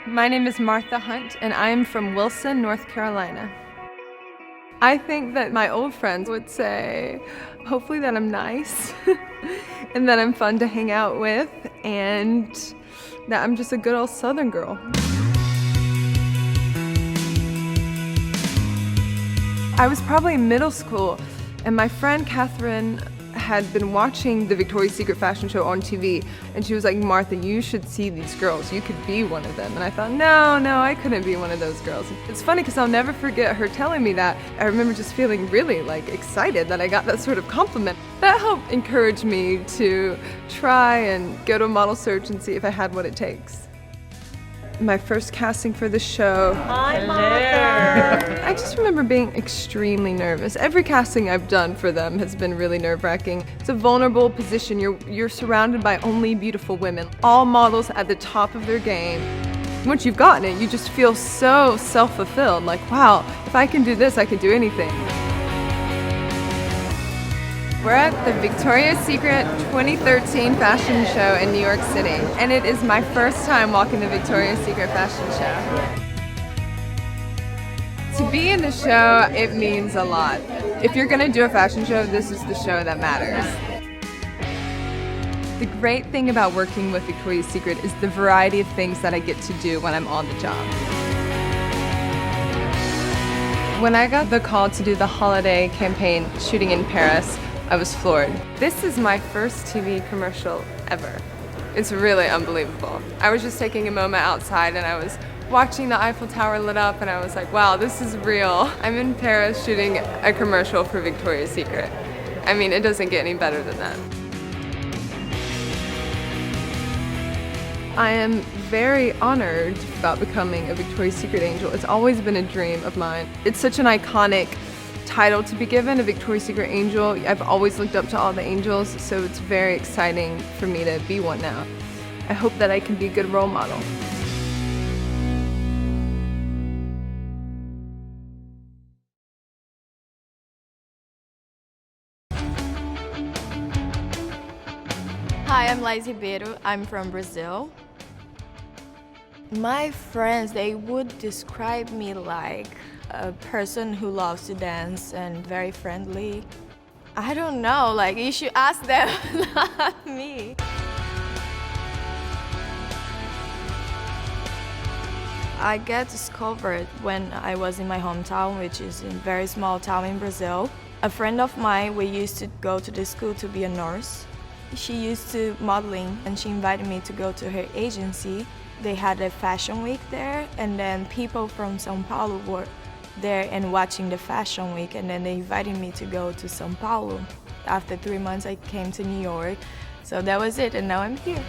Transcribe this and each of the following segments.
My name is Martha Hunt, and I am from Wilson, North Carolina. I think that my old friends would say, hopefully that I'm nice, and that I'm fun to hang out with, and that I'm just a good old Southern girl. I was probably in middle school, and my friend Catherine had been watching the Victoria's Secret fashion show on TV, and she was like, Martha, you should see these girls. You could be one of them. And I thought, no, I couldn't be one of those girls. It's funny because I'll never forget her telling me that. I remember just feeling really excited that I got that sort of compliment. That helped encourage me to try and go to a model search and see if I had what it takes. My first casting for the show. Hi, Martha. I just remember being extremely nervous. Every casting I've done for them has been really nerve-wracking. It's a vulnerable position. You're surrounded by only beautiful women, all models at the top of their game. Once you've gotten it, you just feel so self-fulfilled, like, wow, if I can do this, I can do anything. We're at the Victoria's Secret 2013 fashion show in New York City, and it is my first time walking the Victoria's Secret fashion show. To be in the show, it means a lot. If you're gonna do a fashion show, this is the show that matters. The great thing about working with Victoria's Secret is the variety of things that I get to do when I'm on the job. When I got the call to do the holiday campaign shooting in Paris, I was floored. This is my first TV commercial ever. It's really unbelievable. I was just taking a moment outside and I was watching the Eiffel Tower lit up and I was like, wow, this is real. I'm in Paris shooting a commercial for Victoria's Secret. I mean, it doesn't get any better than that. I am very honored about becoming a Victoria's Secret angel. It's always been a dream of mine. It's such an iconic title to be given, a Victoria's Secret angel. I've always looked up to all the angels, so it's very exciting for me to be one now. I hope that I can be a good role model. Hi, I'm Laís Ribeiro. I'm from Brazil. My friends, they would describe me like a person who loves to dance and very friendly. I don't know, like you should ask them, not me. I got discovered when I was in my hometown, which is a very small town in Brazil. A friend of mine, we used to go to the school to be a nurse. She used to modeling and she invited me to go to her agency. They had a fashion week there, and then people from São Paulo were there and watching the fashion week, and then they invited me to go to São Paulo. After 3 months I came to New York, so that was it, and now I'm here.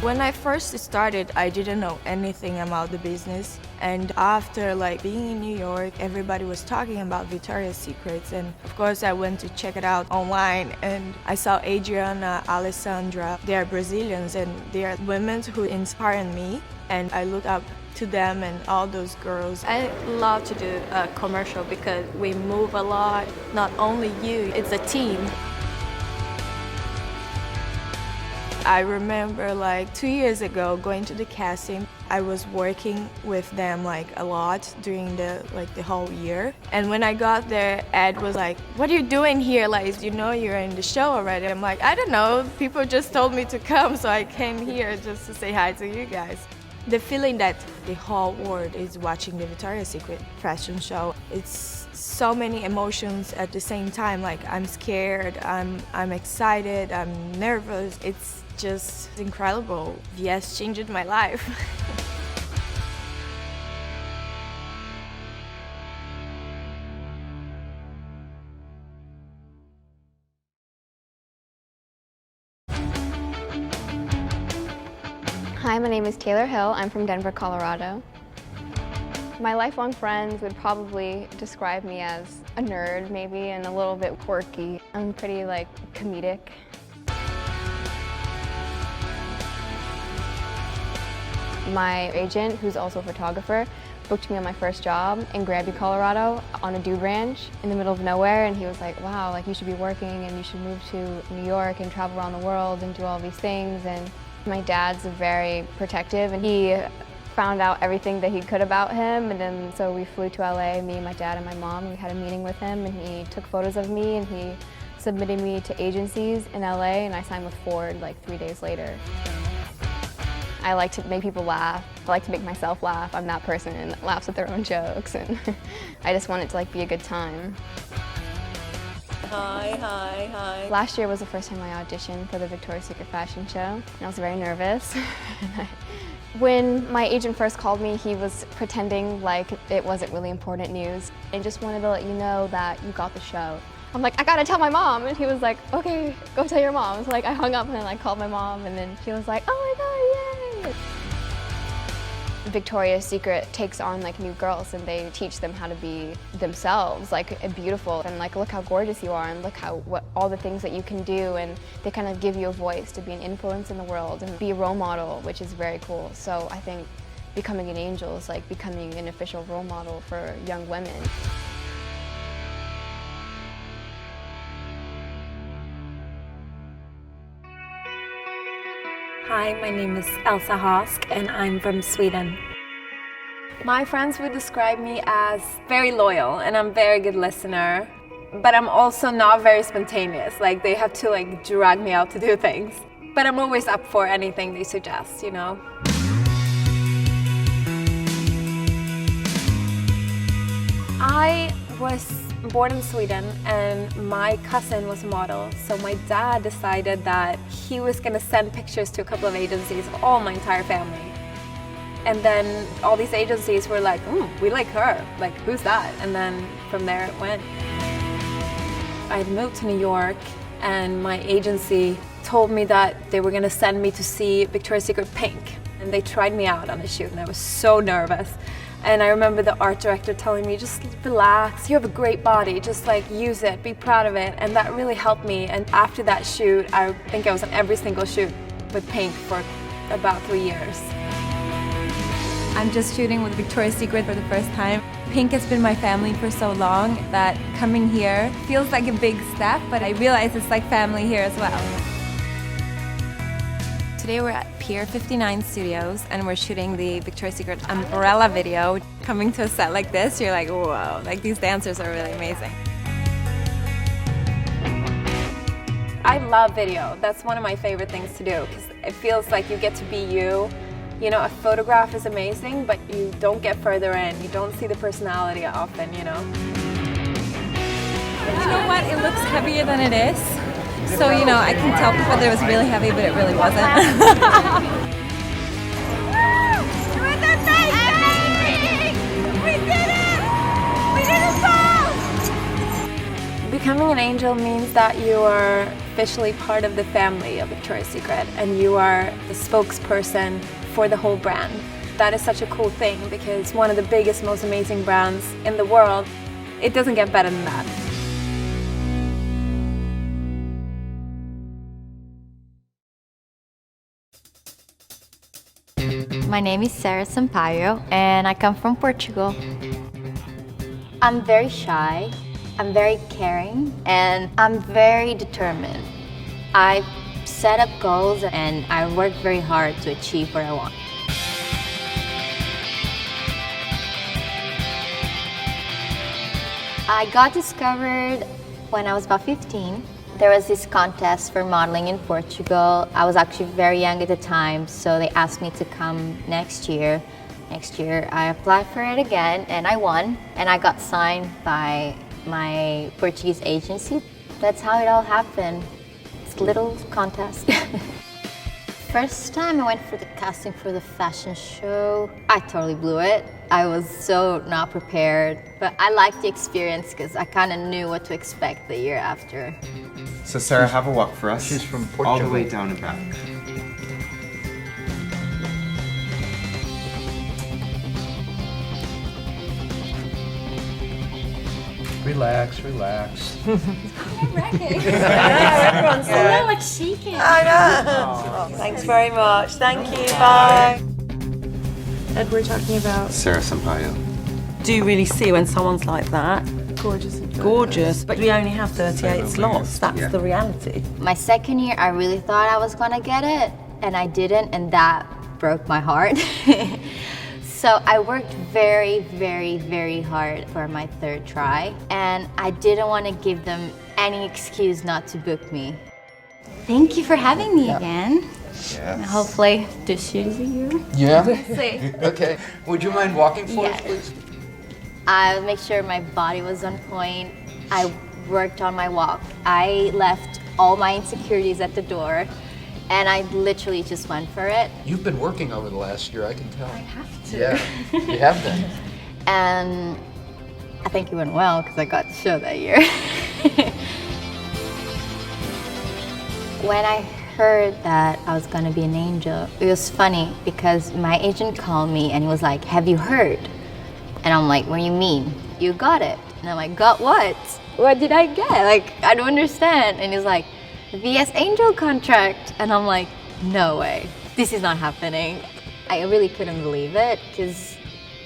When I first started, I didn't know anything about the business, and after being in New York, everybody was talking about Victoria's Secrets, and of course I went to check it out online, and I saw Adriana, Alessandra. They are Brazilians and they are women who inspired me, and I look up to them and all those girls. I love to do a commercial because we move a lot. Not only you, it's a team. I remember 2 years ago going to the casting. I was working with them a lot during the whole year. And when I got there, Ed was like, what are you doing here? You know you're in the show already. I'm like, I don't know. People just told me to come, so I came here just to say hi to you guys. The feeling that the whole world is watching the Victoria's Secret fashion show, it's so many emotions at the same time. I'm scared, I'm excited, I'm nervous. It's just incredible. VS changed my life. Hi, my name is Taylor Hill. I'm from Denver, Colorado. My lifelong friends would probably describe me as a nerd, maybe, and a little bit quirky. I'm pretty, comedic. My agent, who's also a photographer, booked me on my first job in Granby, Colorado, on a dude ranch in the middle of nowhere, and he was like, wow, you should be working and you should move to New York and travel around the world and do all these things. And My dad's very protective, and he found out everything that he could about him, and then so we flew to LA, me, my dad, and my mom. We had a meeting with him, and he took photos of me, and he submitted me to agencies in LA, and I signed with Ford like 3 days later. I like to make people laugh. I like to make myself laugh. I'm that person that laughs at their own jokes, and I just want it to like be a good time. Hi. Last year was the first time I auditioned for the Victoria's Secret fashion show, and I was very nervous. When my agent first called me, he was pretending like it wasn't really important news. I just wanted to let you know that you got the show. I'm like, I gotta tell my mom, and he was like, okay, go tell your mom. So like, I hung up and then I called my mom, and then she was like, oh my God, yay! Victoria's Secret takes on like new girls, and they teach them how to be themselves, like beautiful, and like look how gorgeous you are, and look what all the things that you can do, and they kind of give you a voice to be an influence in the world and be a role model, which is very cool. So I think becoming an angel is like becoming an official role model for young women. Hi, my name is Elsa Hosk and I'm from Sweden. My friends would describe me as very loyal and I'm a very good listener, but I'm also not very spontaneous. Like they have to like drag me out to do things. But I'm always up for anything they suggest, you know? I was born in Sweden and my cousin was a model, so my dad decided that he was going to send pictures to a couple of agencies of all my entire family. And then all these agencies were like, we like her, like who's that? And then from there it went. I had moved to New York and my agency told me that they were going to send me to see Victoria's Secret Pink. And they tried me out on the shoot and I was so nervous. And I remember the art director telling me, just relax, you have a great body, just like use it, be proud of it. And that really helped me. And after that shoot, I think I was on every single shoot with Pink for about 3 years. I'm just shooting with Victoria's Secret for the first time. Pink has been my family for so long that coming here feels like a big step, but I realize it's like family here as well. Today we're at Pier 59 Studios and we're shooting the Victoria's Secret umbrella video. Coming to a set like this, you're like, whoa, like these dancers are really amazing. I love video. That's one of my favorite things to do because it feels like you get to be you. You know, a photograph is amazing, but you don't get further in. You don't see the personality often, you know. You know what? It looks heavier than it is. So, you know, I can tell people that it was really heavy, but it really wasn't. Becoming an angel means that you are officially part of the family of Victoria's Secret and you are the spokesperson for the whole brand. That is such a cool thing because one of the biggest, most amazing brands in the world, it doesn't get better than that. My name is Sarah Sampaio and I come from Portugal. I'm very shy, I'm very caring, and I'm very determined. I set up goals and I work very hard to achieve what I want. I got discovered when I was about 15. There was this contest for modeling in Portugal. I was actually very young at the time, so they asked me to come next year. Next year, I applied for it again, and I won, and I got signed by my Portuguese agency. That's how it all happened. It's a little contest. First time I went for the casting for the fashion show, I totally blew it. I was so not prepared, but I liked the experience because I kind of knew what to expect the year after. So Sarah, have a walk for us. She's from Portugal. All the way down and back. Relax, relax. Everyone's like shaking. I know. Thanks very much. Thank you. Bye. Ed, we're talking about. Sarah Sampaio. Do you really see when someone's like that? Gorgeous. Gorgeous, but we only have 38 slots. That's the reality. My second year, I really thought I was gonna get it, and I didn't, and that broke my heart. So I worked very, very, very hard for my third try, and I didn't want to give them any excuse not to book me. Thank you for having me again. Yes. Hopefully this year's a year. Yeah? See. Okay. Would you mind walking for us, Yes. please? I make sure my body was on point. I worked on my walk. I left all my insecurities at the door, and I literally just went for it. You've been working over the last year, I can tell. I have to. Yeah, you have been. And I think it went well because I got the show that year. When I heard that I was gonna be an angel, it was funny because my agent called me and he was like, "Have you heard?" And I'm like, "What do you mean?" "You got it." And I'm like, "Got what? What did I get? Like, I don't understand." And he's like, "The VS Angel contract." And I'm like, "No way. This is not happening." I really couldn't believe it because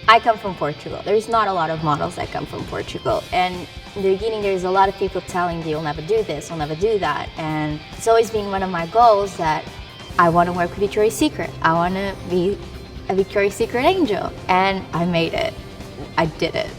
I come from Portugal. There's not a lot of models that come from Portugal. And in the beginning, there's a lot of people telling you, "You'll never do this, you'll never do that." And it's always been one of my goals that I want to work with Victoria's Secret. I want to be a Victoria's Secret angel. And I made it. I did it.